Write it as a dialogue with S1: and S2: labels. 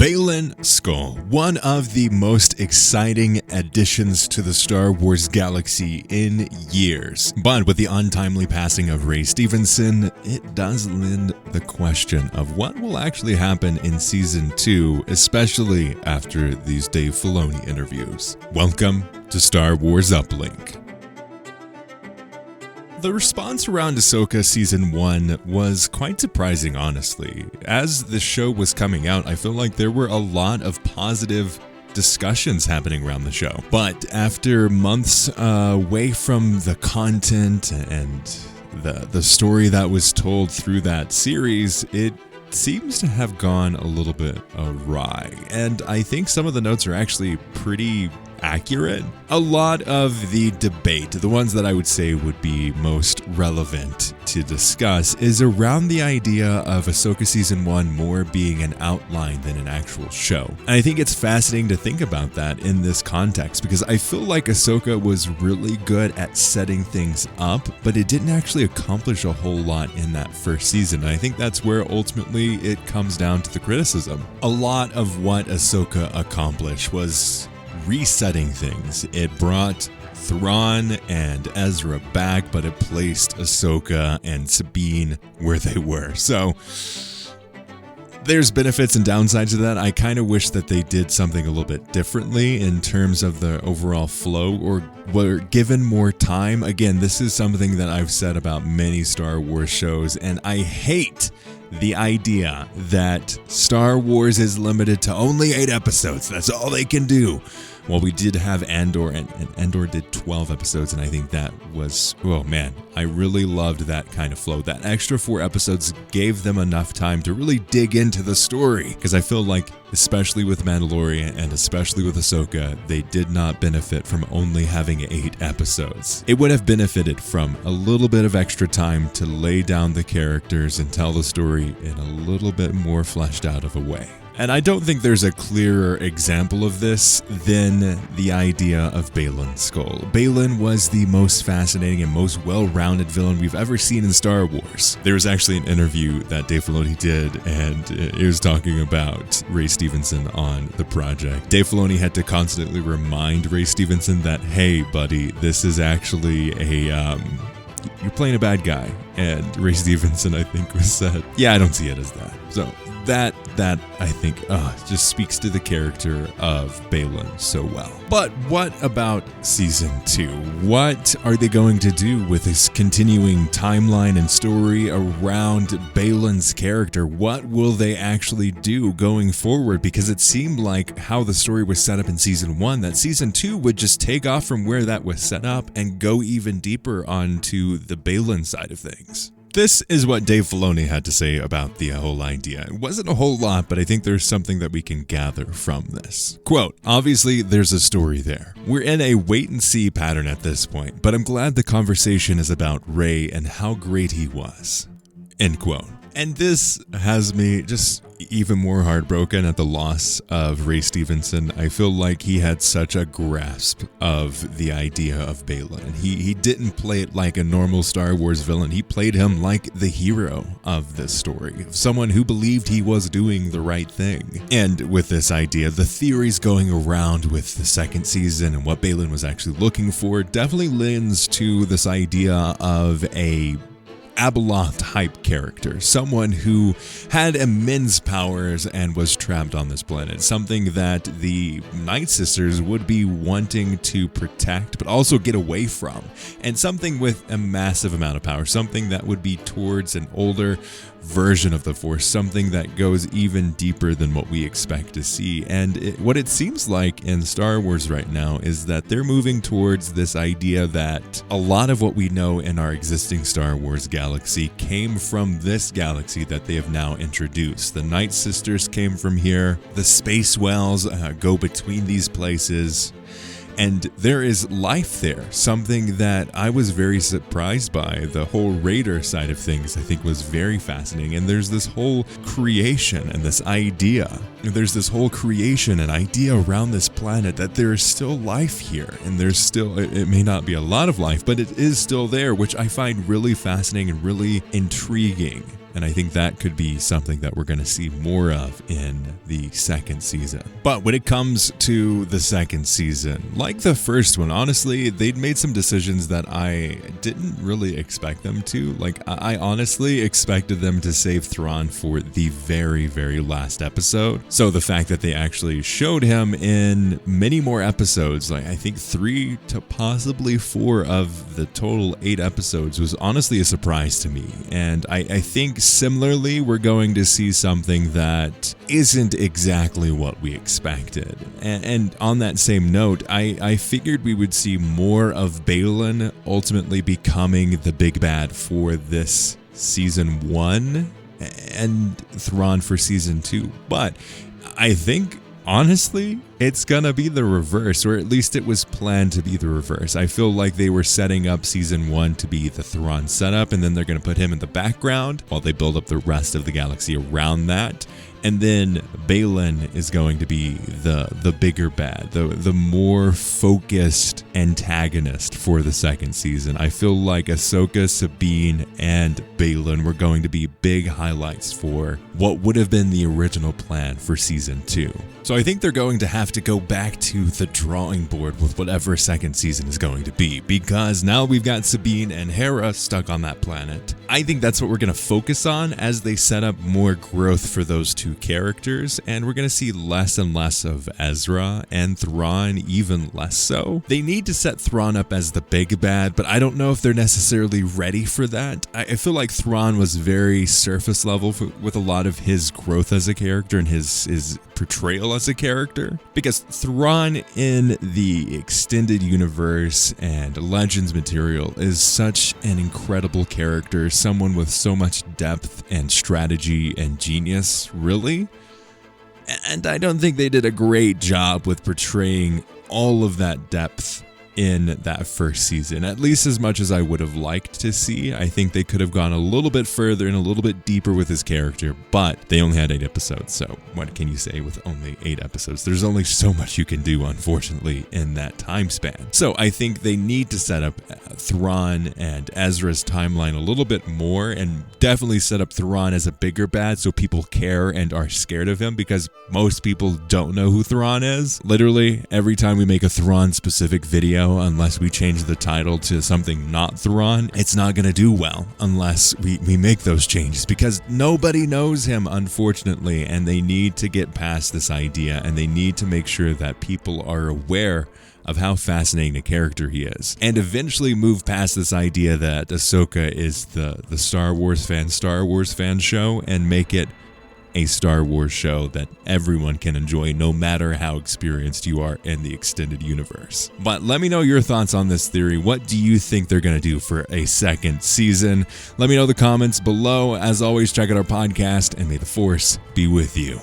S1: Baylan Skoll, one of the most exciting additions to the Star Wars galaxy in years. But with the untimely passing of Ray Stevenson, it does lend the question of what will actually happen in Season 2, especially after these Dave Filoni interviews. Welcome to Star Wars Uplink. The response around Ahsoka Season 1 was quite surprising, honestly. As the show was coming out, I feel like there were a lot of positive discussions happening around the show. But after months away from the content and the story that was told through that series, it seems to have gone a little bit awry. And I think some of the notes are actually pretty accurate. A lot of the debate, the ones that I would say would be most relevant to discuss, is around the idea of Ahsoka Season 1 more being an outline than an actual show. And I think it's fascinating to think about that in this context, because I feel like Ahsoka was really good at setting things up, but it didn't actually accomplish a whole lot in that first season. And I think that's where ultimately it comes down to the criticism. A lot of what Ahsoka accomplished was resetting things. It brought Thrawn and Ezra back, but it placed Ahsoka and Sabine where they were. So there's benefits and downsides to that. I kind of wish that they did something a little bit differently in terms of the overall flow, or were given more time. Again, this is something that I've said about many Star Wars shows, and I hate the idea that Star Wars is limited to only 8 episodes. That's all they can do. Well, we did have Andor, and Andor did 12 episodes, and I think that was, oh man, I really loved that kind of flow. That extra 4 episodes gave them enough time to really dig into the story, because I feel like, especially with Mandalorian and especially with Ahsoka, they did not benefit from only having 8 episodes. It would have benefited from a little bit of extra time to lay down the characters and tell the story in a little bit more fleshed out of a way. And I don't think there's a clearer example of this than the idea of Baylan Skoll. Baylan was the most fascinating and most well-rounded villain we've ever seen in Star Wars. There was actually an interview that Dave Filoni did, and it was talking about Ray Stevenson on the project. Dave Filoni had to constantly remind Ray Stevenson that, hey, buddy, this is actually you're playing a bad guy. And Ray Stevenson, I think, was said, yeah, I don't see it as that. So that I think just speaks to the character of Baylan so well. But what about Season 2? What are they going to do with this continuing timeline and story around Baylan's character? What will they actually do going forward? Because it seemed like how the story was set up in Season 1, that Season 2 would just take off from where that was set up and go even deeper onto the Baylan side of things. This is what Dave Filoni had to say about the whole idea. It wasn't a whole lot, but I think there's something that we can gather from this. Quote, obviously there's a story there. We're in a wait-and-see pattern at this point, but I'm glad the conversation is about Ray and how great he was. End quote. And this has me just even more heartbroken at the loss of Ray Stevenson. I feel like he had such a grasp of the idea of Baylan. He didn't play it like a normal Star Wars villain. He played him like the hero of this story, someone who believed he was doing the right thing. And with this idea, the theories going around with the second season and what Baylan was actually looking for definitely lends to this idea of a Abeloth-type character, someone who had immense powers and was trapped on this planet, something that the Night Sisters would be wanting to protect but also get away from, and something with a massive amount of power, something that would be towards an older version of the Force, something that goes even deeper than what we expect to see. And what it seems like in Star Wars right now is that they're moving towards this idea that a lot of what we know in our existing Star Wars galaxy came from this galaxy that they have now introduced. The Night Sisters came from here, the Space Wells go between these places, and there is life there, something that I was very surprised by. The whole Raider side of things I think was very fascinating, and there's this whole creation and this idea. There's this whole creation and idea around this planet that there is still life here, and there's still, it may not be a lot of life, but it is still there, which I find really fascinating and really intriguing. And I think that could be something that we're going to see more of in the second season. But when it comes to the second season, like the first one, honestly, they'd made some decisions that I didn't really expect them to. Like, I honestly expected them to save Thrawn for the very, very last episode. So the fact that they actually showed him in many more episodes, like I think 3 to possibly 4 of the total 8 episodes, was honestly a surprise to me. And I think similarly, we're going to see something that isn't exactly what we expected. And on that same note, I figured we would see more of Baylan ultimately becoming the big bad for this season 1 and Thrawn for season 2. But I think, honestly, it's gonna be the reverse, or at least it was planned to be the reverse. I feel like they were setting up season 1 to be the Thrawn setup, and then they're gonna put him in the background while they build up the rest of the galaxy around that. And then Baylan is going to be the bigger bad, the more focused antagonist for the second season. I feel like Ahsoka, Sabine, and Baylan were going to be big highlights for what would have been the original plan for season 2. So I think they're going to have to go back to the drawing board with whatever second season is going to be, because now we've got Sabine and Hera stuck on that planet. I think that's what we're going to focus on as they set up more growth for those two characters, and we're going to see less and less of Ezra and Thrawn, even less so. They need to set Thrawn up as the big bad, but I don't know if they're necessarily ready for that. I feel like Thrawn was very surface level with a lot of his growth as a character and his portrayal as a character, because Thrawn in the extended universe and Legends material is such an incredible character, someone with so much depth and strategy and genius, really. And I don't think they did a great job with portraying all of that depth in that first season, at least as much as I would have liked to see. I think they could have gone a little bit further and a little bit deeper with his character, but they only had 8 episodes, so what can you say with only 8 episodes? There's only so much you can do, unfortunately, in that time span. So I think they need to set up Thrawn and Ezra's timeline a little bit more, and definitely set up Thrawn as a bigger bad so people care and are scared of him, because most people don't know who Thrawn is. Literally, every time we make a Thrawn-specific video, unless we change the title to something not Thrawn, it's not going to do well unless we make those changes, because nobody knows him, unfortunately, and they need to get past this idea, and they need to make sure that people are aware of how fascinating a character he is, and eventually move past this idea that Ahsoka is the Star Wars fan show, and make it a Star Wars show that everyone can enjoy, no matter how experienced you are in the extended universe. But let me know your thoughts on this theory. What do you think they're going to do for a second season? Let me know in the comments below. As always, check out our podcast, and may the Force be with you.